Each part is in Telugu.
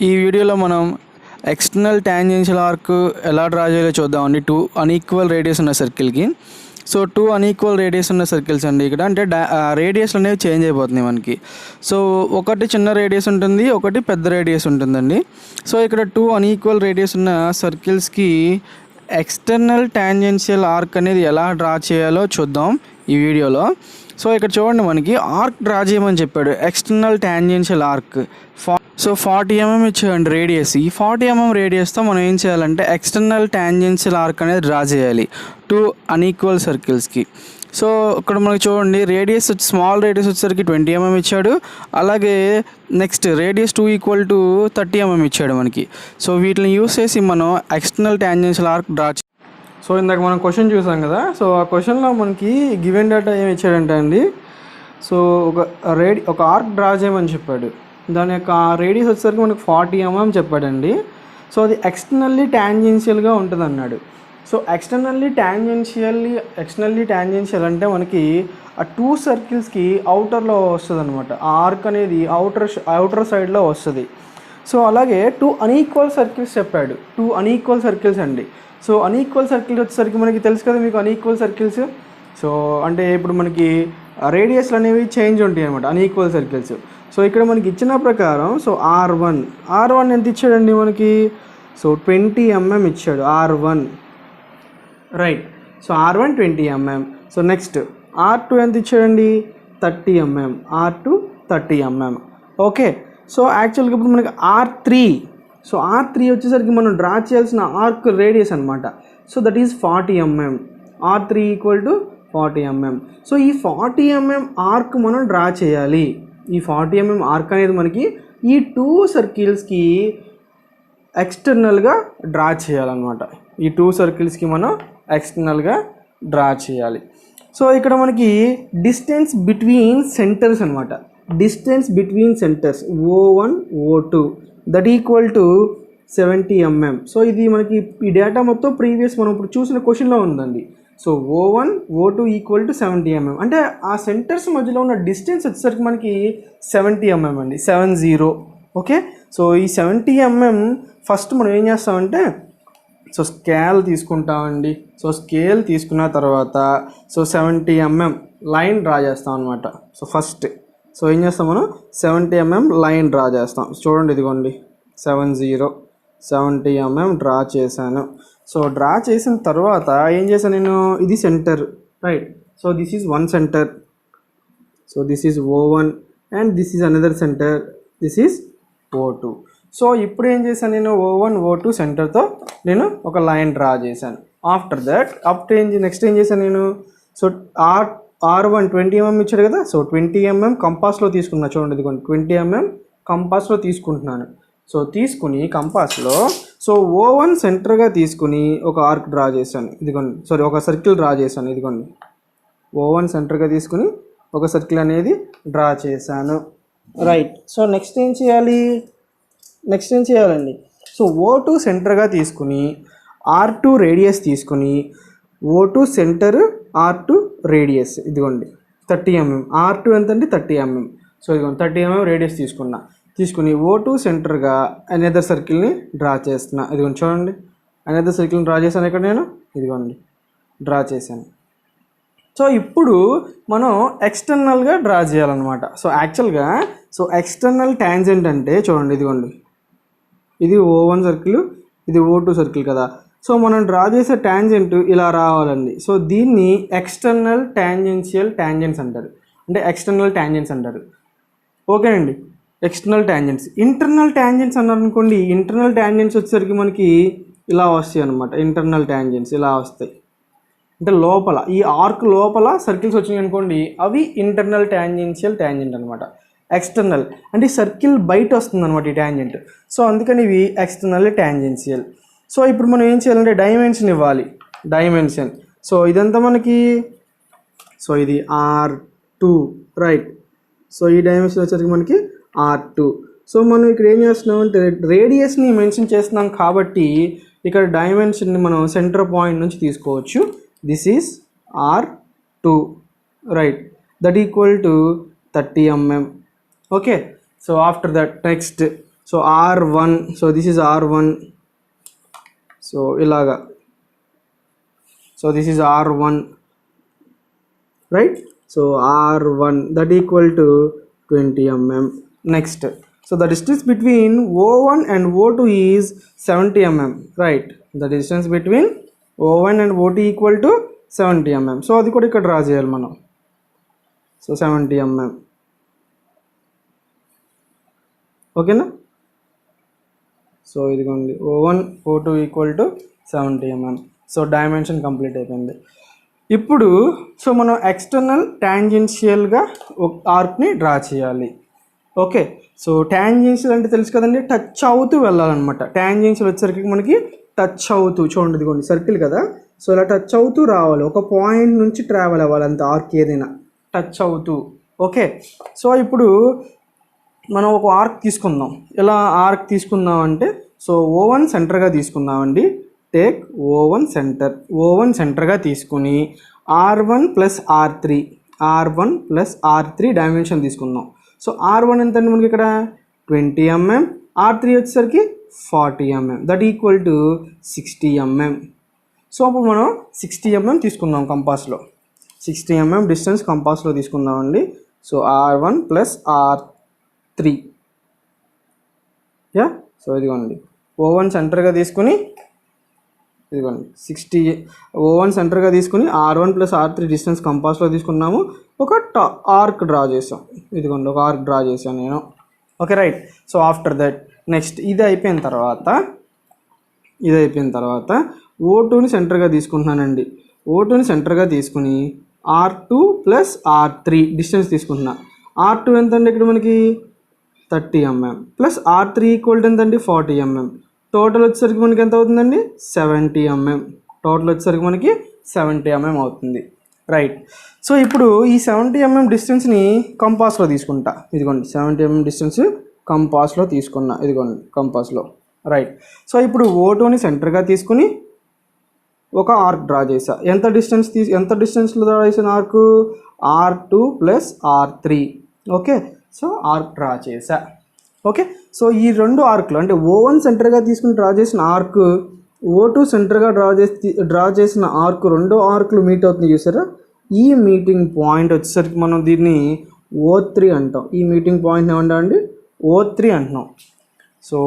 ఈ వీడియోలో మనం ఎక్స్టర్నల్ టాంజెన్షియల్ ఆర్క్ ఎలా డ్రా చేయాలో చూద్దామండి. టూ అన్ఈక్వల్ రేడియస్ ఉన్న సర్కిల్కి. సో టూ అన్ఈక్వల్ రేడియస్ ఉన్న సర్కిల్స్ అండి. ఇక్కడ అంటే రేడియస్లు అనేవి చేంజ్ అయిపోతున్నాయి మనకి. సో ఒకటి చిన్న రేడియస్ ఉంటుంది, ఒకటి పెద్ద రేడియస్ ఉంటుందండి. సో ఇక్కడ టూ అన్ఈక్వల్ రేడియస్ ఉన్న సర్కిల్స్కి ఎక్స్టర్నల్ టాంజెన్షియల్ ఆర్క్ అనేది ఎలా డ్రా చేయాలో చూద్దాం ఈ వీడియోలో. సో ఇక్కడ చూడండి, మనకి ఆర్క్ డ్రా చేయమని చెప్పాడు, external tangential arc. So 40 mm ఇచ్చాడండి రేడియస్. ఈ 40 mm రేడియస్తో మనం ఏం చేయాలంటే ఎక్స్టర్నల్ టాంజెన్షియల్ ఆర్క్ అనేది డ్రా చేయాలి టూ అన్ఈక్వల్ సర్కిల్స్కి. సో ఇక్కడ మనకి చూడండి, రేడియస్ స్మాల్ రేడియస్ వచ్చేసరికి 20 mm ఇచ్చాడు. అలాగే నెక్స్ట్ రేడియస్ 2 = 30 mm ఇచ్చాడు మనకి. సో వీటిని యూస్ చేసి మనం external tangential arc draw. So ఇందాక మనం క్వశ్చన్ చూసాం కదా. సో ఆ క్వశ్చన్లో మనకి గివెన్ డేటా ఏమి ఇచ్చాడంటే అండి, సో ఒక ఆర్క్ డ్రా చేయమని చెప్పాడు. దాని యొక్క రేడియస్ వచ్చేసరికి మనకు 40 mm చెప్పాడండి. సో అది ఎక్స్టర్నల్లీ టాంజెన్షియల్గా ఉంటుంది అన్నాడు. సో ఎక్స్టర్నల్లీ టాంజెన్షియల్ అంటే మనకి ఆ టూ సర్కిల్స్కి అవుటర్లో వస్తుంది అనమాట. ఆ ఆర్క్ అనేది అవుటర్ సైడ్లో వస్తుంది. సో అలాగే టూ అన్ఈక్వల్ సర్కిల్స్ చెప్పాడు. టూ అన్ఈక్వల్ సర్కిల్స్ అండి. సో అన్ఈక్వల్ సర్కిల్స్ వచ్చేసరికి మనకి తెలుసు కదా మీకు అన్ఈక్వల్ సర్కిల్స్. సో అంటే ఇప్పుడు మనకి రేడియస్లు అనేవి చేంజ్ ఉంటాయి అనమాట అన్ఈక్వల్ సర్కిల్స్. సో ఇక్కడ మనకి ఇచ్చిన ప్రకారం సో R1 ఎంత ఇచ్చాడండి మనకి? సో 20 mm ఇచ్చాడు R1, right. So R1 20 mm. So next R2 ఎంత ఇచ్చాడండి? 30 mm. R2 30 mm. Okay. So యాక్చువల్గా ఇప్పుడు మనకి R3. సో R3 వచ్చేసరికి మనం డ్రా చేయాల్సిన ఆర్క్ రేడియస్ అనమాట. So that is 40 mm. R3 = 40 mm. So ఈ 40 mm ఆర్క్ మనం డ్రా చేయాలి. ఈ 40 mm ఆర్క్ అనేది మనకి ఈ టూ సర్కిల్స్కి ఎక్స్టర్నల్గా డ్రా చేయాలన్నమాట. ఈ టూ సర్కిల్స్కి మనం ఎక్స్టర్నల్గా డ్రా చేయాలి. సో ఇక్కడ మనకి డిస్టెన్స్ బిట్వీన్ సెంటర్స్ అనమాట. Distance between centres O1 O2 that = 70 mm. So ఇది మనకి ఈ డేటా మొత్తం ప్రీవియస్ మనం ఇప్పుడు చూసిన క్వశ్చన్లో ఉందండి. So O1 O2 = 70 mm. అంటే ఆ సెంటర్స్ మధ్యలో ఉన్న డిస్టెన్స్ వచ్చేసరికి మనకి 70 mm అండి, 70. ఓకే. సో ఈ 70 mm ఫస్ట్ మనం ఏం చేస్తామంటే సో స్కేల్ తీసుకుంటామండి. సో స్కేల్ తీసుకున్న తర్వాత సో 70 mm లైన్ డ్రా చేస్తాం అనమాట. సో ఫస్ట్ సో ఏం చేస్తాం, మనం 70 mm లైన్ డ్రా చేస్తాం. చూడండి, ఇదిగోండి 70 mm డ్రా చేశాను. సో డ్రా చేసిన తర్వాత ఏం చేశాను నేను, ఇది centre, right. So this is one centre. So this is O1 and this is another centre, this is O2. So ఇప్పుడు ఏం చేశాను నేను, O1 O2 సెంటర్తో నేను ఒక లైన్ డ్రా చేశాను. ఆఫ్టర్ దట్ నెక్స్ట్ ఏం చేశాను నేను, సో R1 20 mm ఇచ్చాడు కదా. సో 20 mm కంపాస్లో తీసుకున్నా. చూడండి, ఇదిగోండి 20 mm కంపాస్లో తీసుకుంటున్నాను. సో తీసుకుని కంపాస్లో సో O1 సెంటర్గా తీసుకుని ఒక ఆర్క్ డ్రా చేశాను. ఇదిగోండి ఒక సర్కిల్ డ్రా చేశాను. ఇదిగోండి O1 సెంటర్గా తీసుకుని ఒక సర్కిల్ అనేది డ్రా చేశాను, రైట్. సో నెక్స్ట్ ఏం చేయాలండి, సో O2 సెంటర్గా తీసుకుని R2 రేడియస్ తీసుకుని O2 సెంటర్ R2 రేడియస్ ఇదిగోండి 30 mm. R2 ఎంతండి? 30 mm. సో ఇదిగోండి 30 mm రేడియస్ తీసుకుని O2 సెంటర్గా అనదర్ సర్కిల్ని డ్రా చేస్తున్నా. ఇదిగోండి చూడండి, అనదర్ సర్కిల్ని డ్రా చేశాను ఇక్కడ నేను. ఇదిగోండి డ్రా చేశాను. సో ఇప్పుడు మనం ఎక్స్టర్నల్గా డ్రా చేయాలన్నమాట. సో యాక్చువల్గా సో ఎక్స్టర్నల్ టాంజెంట్ అంటే చూడండి, ఇదిగోండి ఇది O1 సర్కిల్, ఇది O2 సర్కిల్ కదా. సో మనం డ్రా చేసే టాంజెంట్ ఇలా రావాలండి. సో దీన్ని ఎక్స్టర్నల్ టాంజెంట్స్ అంటారు. ఓకేనండి, ఎక్స్టర్నల్ టాంజెంట్స్. ఇంటర్నల్ టాంజెంట్స్ అన్నారు అనుకోండి, ఇంటర్నల్ టాంజెంట్స్ వచ్చేసరికి మనకి ఇలా వస్తాయి అనమాట. ఇంటర్నల్ టాంజెంట్స్ ఇలా వస్తాయి అంటే లోపల ఈ ఆర్క్ లోపల సర్కిల్స్ వచ్చినాయి అనుకోండి, అవి ఇంటర్నల్ టాంజెంట్ అనమాట. ఎక్స్టర్నల్ అంటే సర్కిల్ బయట వస్తుంది అనమాట ఈ టాంజెంట్. సో అందుకని ఇవి ఎక్స్టర్నల్ టాంజెన్షియల్. సో ఇప్పుడు మనం ఏం చేయాలంటే డైమెన్షన్ ఇవ్వాలి. సో ఇదంతా మనకి, సో ఇది R2, రైట్. సో ఈ డైమెన్షన్ వచ్చేసరికి మనకి R2. సో మనం ఇక్కడ ఏం చేస్తున్నాం అంటే రేడియస్ని మెన్షన్ చేస్తున్నాం కాబట్టి ఇక్కడ డైమెన్షన్ని మనం సెంటర్ పాయింట్ నుంచి తీసుకోవచ్చు. This is R2, right. That = 30 mm. Okay. So after that next so R1, so this is R1, so ఇలాగా, so this is R1, right. So R1 that equal to 20 mm. Next, so the distance between O1 and O2 is 70 mm, right. The distance between O1 and O2 equal to 70 mm. So అది కూడా ఇక్కడ డ్రా చేయాలి మనం. సో 70 mm, ఓకేనా. సో ఇదిగోండి O1 O2 equal to 70 mm. So dimension complete అయిపోయింది. ఇప్పుడు సో మనం ఎక్స్టర్నల్ ట్యాంజెన్షియల్గా ఒక ఆర్క్ని డ్రా చేయాలి. ఓకే, సో ట్యాంజెన్షియల్ అంటే తెలుసు కదండి, టచ్ అవుతూ వెళ్ళాలన్నమాట. ట్యాంజెన్షియల్ వచ్చేసరికి మనకి టచ్ అవుతూ, చూడండి ఇదిగోండి సర్కిల్ కదా, సో ఇలా టచ్ అవుతూ రావాలి, ఒక పాయింట్ నుంచి ట్రావెల్ అవ్వాలి అంత ఆర్క్ ఏదైనా టచ్ అవుతూ. ఓకే, సో ఇప్పుడు మనం ఒక ఆర్క్ తీసుకుందాం. ఎలా ఆర్క్ తీసుకుందాం అంటే, సో O1 సెంటర్గా తీసుకుందామండి. టేక్ O1 సెంటర్, O1 సెంటర్గా తీసుకుని R1 ప్లస్ R3 డైమెన్షన్ తీసుకుందాం. సో R1 ఎంత అండి మనకి ఇక్కడ 20 mm, R3 వచ్చేసరికి 40 mm, that equal to 60 mm. So అప్పుడు మనం 60 mm తీసుకుందాం కంపాస్లో, 60 mm డిస్టెన్స్ కంపాస్లో తీసుకుందామండి. So R1 plus R3, yeah. So ఇదిగోండి O1 సెంటర్గా తీసుకుని, ఇదిగోండి O1 సెంటర్గా తీసుకుని R1 ప్లస్ R3 డిస్టెన్స్ కంపాస్లో తీసుకున్నాము. ఒక ఆర్క్ డ్రా చేసాం, ఇదిగోండి ఒక ఆర్క్ డ్రా చేశాను నేను. Okay, right. So after that next ఇది అయిపోయిన తర్వాత O2ని సెంటర్గా తీసుకుంటున్నానండి. O2ని సెంటర్గా తీసుకుని R2 ప్లస్ R3 డిస్టెన్స్ తీసుకుంటున్నా. R2 ఎంతండి ఇక్కడ మనకి 30 mm plus R3 equal to ఎంతండి 40 mm. టోటల్ వచ్చేసరికి మనకి ఎంత అవుతుందండి 70 mm. టోటల్ వచ్చేసరికి మనకి 70 mm అవుతుంది, రైట్. సో ఇప్పుడు ఈ 70 mm డిస్టెన్స్ని కంపాస్లో తీసుకుంటా. ఇదిగోండి 70 mm డిస్టెన్స్ కంపాస్లో తీసుకున్నా, ఇదిగోండి కంపాస్లో, రైట్. సో ఇప్పుడు O2ని సెంటర్గా తీసుకుని ఒక ఆర్క్ డ్రా చేసా. ఎంత డిస్టెన్స్లో డ్రా చేసిన arc R2 plus R3. Okay, so arc draw చేసా. ఓకే, సో ఈ రెండు ఆర్క్లు అంటే O1 సెంటర్గా తీసుకుని డ్రా చేసిన ఆర్క్, O2 సెంటర్గా డ్రా చేసిన ఆర్క్, రెండో ఆర్క్లు మీట్ అవుతుంది చూసారా. ఈ మీటింగ్ పాయింట్ వచ్చేసరికి మనం దీన్ని O3 అంటాం. ఈ మీటింగ్ పాయింట్ని ఏమంటామండి O3 అంటున్నాం. సో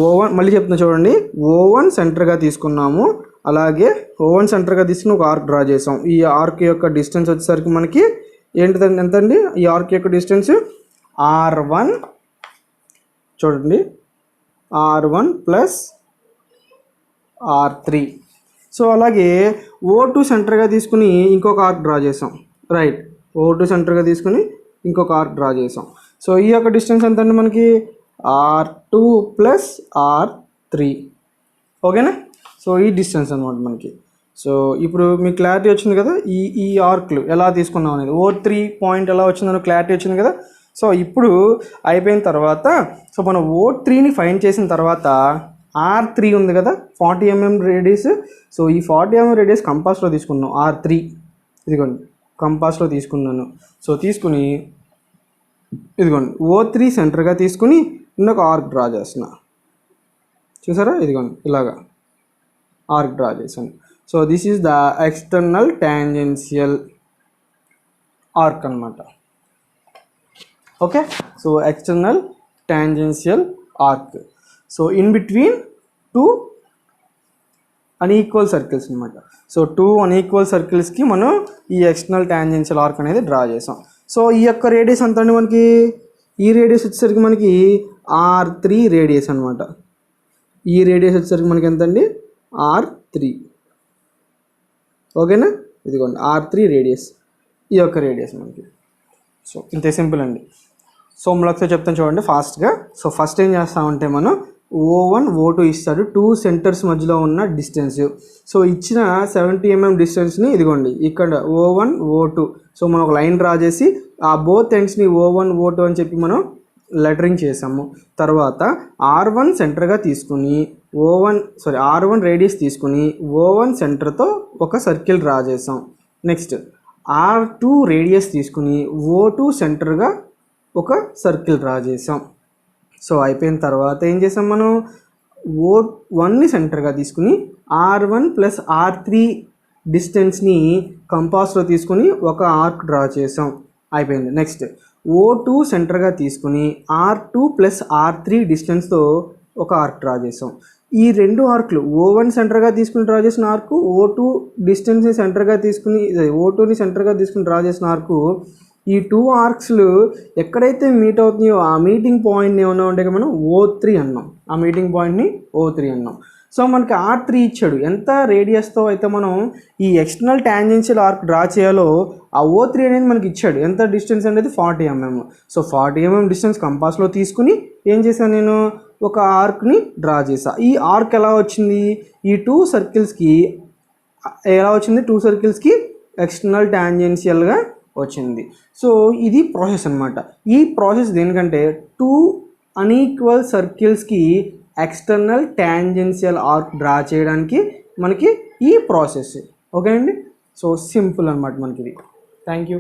O1 మళ్ళీ చెప్తున్నా చూడండి, O1 సెంటర్గా తీసుకున్నాము, అలాగే O1 సెంటర్గా తీసుకుని ఒక ఆర్క్ డ్రా చేసాం. ఈ ఆర్క్ యొక్క డిస్టెన్స్ వచ్చేసరికి మనకి ఏంటిదండి, ఎంతండి ఈ ఆర్క్ యొక్క డిస్టెన్స్ R1, చూడండి R1 ప్లస్ R3. సో అలాగే O2 సెంటర్గా తీసుకుని ఇంకొక ఆర్క్ డ్రా చేసాం, రైట్. O2 సెంటర్గా తీసుకుని ఇంకొక ఆర్క్ డ్రా చేసాం. సో ఈ యొక్క డిస్టెన్స్ ఎంత అండి మనకి R2 ప్లస్ R3, ఓకేనా. సో ఈ డిస్టెన్స్ అనమాట మనకి. సో ఇప్పుడు మీకు క్లారిటీ వచ్చింది కదా, ఈ ఆర్క్లు ఎలా తీసుకున్నాం అనేది, O3 పాయింట్ ఎలా వచ్చిందనో క్లారిటీ వచ్చింది కదా. సో ఇప్పుడు అయిపోయిన తర్వాత, సో మనం O3ని ఫైండ్ చేసిన తర్వాత R3 ఉంది కదా 40 mm రేడియస్. సో ఈ 40 mm రేడియస్ కంపాస్లో తీసుకున్నాం. R3 ఇదిగోండి కంపాస్లో తీసుకున్నాను. సో తీసుకుని ఇదిగోండి O3 సెంటర్గా తీసుకుని ఇంకొక ఆర్క్ డ్రా చేస్తున్నా, చూసారా. ఇదిగోండి ఇలాగా ఆర్క్ డ్రా చేశాను. So this is the external tangential arc అనమాట. Okay, so external tangential arc. So in between two unequal circles అనమాట. సో టూ అన్ఈక్వల్ సర్కిల్స్కి మనం ఈ ఎక్స్టర్నల్ ట్యాంజెన్షియల్ ఆర్క్ అనేది డ్రా చేసాం. సో ఈ యొక్క రేడియస్ ఎంత అండి మనకి, ఈ రేడియస్ వచ్చేసరికి మనకి R3 రేడియస్ అనమాట. ఈ రేడియస్ వచ్చేసరికి మనకి ఎంత అండి R3, ఓకేనా. ఇదిగోండి R3 రేడియస్, ఈ యొక్క రేడియస్ మనకి. సో ఇంతే సింపుల్ అండి. సో మళ్ళీ చెప్తాను చూడండి ఫాస్ట్గా. సో ఫస్ట్ ఏం చేస్తామంటే మనం O1 O2 ఇస్తాడు, టూ సెంటర్స్ మధ్యలో ఉన్న డిస్టెన్స్. సో ఇచ్చిన 70 mm డిస్టెన్స్ని ఇదిగోండి ఇక్కడ O1 O2, సో మనం ఒక లైన్ డ్రా చేసి ఆ బోత్ ఎండ్స్ని O1 O2 అని చెప్పి మనం లెటరింగ్ చేసాము. తర్వాత R1 సెంటర్గా తీసుకుని R1 రేడియస్ తీసుకుని O1 సెంటర్తో ఒక సర్కిల్ డ్రా చేసాం. నెక్స్ట్ R2 రేడియస్ తీసుకుని O2 సెంటర్గా ఒక సర్కిల్ డ్రా చేసాం. సో అయిపోయిన తర్వాత ఏం చేసాం మనం, O1ని సెంటర్గా తీసుకుని R1 ప్లస్ R3 డిస్టెన్స్ని కంపాస్లో తీసుకుని ఒక ఆర్క్ డ్రా చేసాం, అయిపోయింది. నెక్స్ట్ O2 సెంటర్గా తీసుకుని R2 ప్లస్ R3 డిస్టెన్స్తో ఒక ఆర్క్ డ్రా చేసాం. ఈ రెండు ఆర్క్లు O1 సెంటర్గా తీసుకుని డ్రా చేసిన ఆర్కు, O2 డిస్టెన్స్ని సెంటర్గా తీసుకుని O2ని సెంటర్గా తీసుకుని డ్రా చేసిన ఆర్కు, ఈ 2 ఆర్క్స్లు ఎక్కడైతే మీట్ అవుతున్నాయో ఆ మీటింగ్ పాయింట్ని ఏమన్నా ఉంటే మనం O3 అన్నాం. ఆ మీటింగ్ పాయింట్ని O3 అన్నాం. సో మనకి R3 ఇచ్చాడు. ఎంత రేడియస్తో అయితే మనం ఈ ఎక్స్టర్నల్ టాంజెన్షియల్ ఆర్క్ డ్రా చేయాలో ఆ O3 అనేది మనకి ఇచ్చాడు. ఎంత డిస్టెన్స్ అనేది 40 mm. సో 40 mm డిస్టెన్స్ కంపాస్లో తీసుకుని ఏం చేశాను నేను, ఒక ఆర్క్ని డ్రా చేసా. ఈ ఆర్క్ ఎలా వచ్చింది, ఈ 2 సర్కిల్స్కి ఎలా వచ్చింది, 2 సర్కిల్స్కి ఎక్స్టర్నల్ టాంజెన్షియల్గా వచ్చింది. సో ఇది ప్రాసెస్ అనమాట. ఈ ప్రాసెస్ దేనికంటే 2 అన్ఈక్వల్ సర్కిల్స్కి ఎక్స్టర్నల్ టాంజెన్షియల్ ఆర్క్ డ్రా చేయడానికి మనకి ఈ ప్రాసెస్. ఓకే అండి. సో సింపుల్ అనమాట మనకి ఇది. Thank you.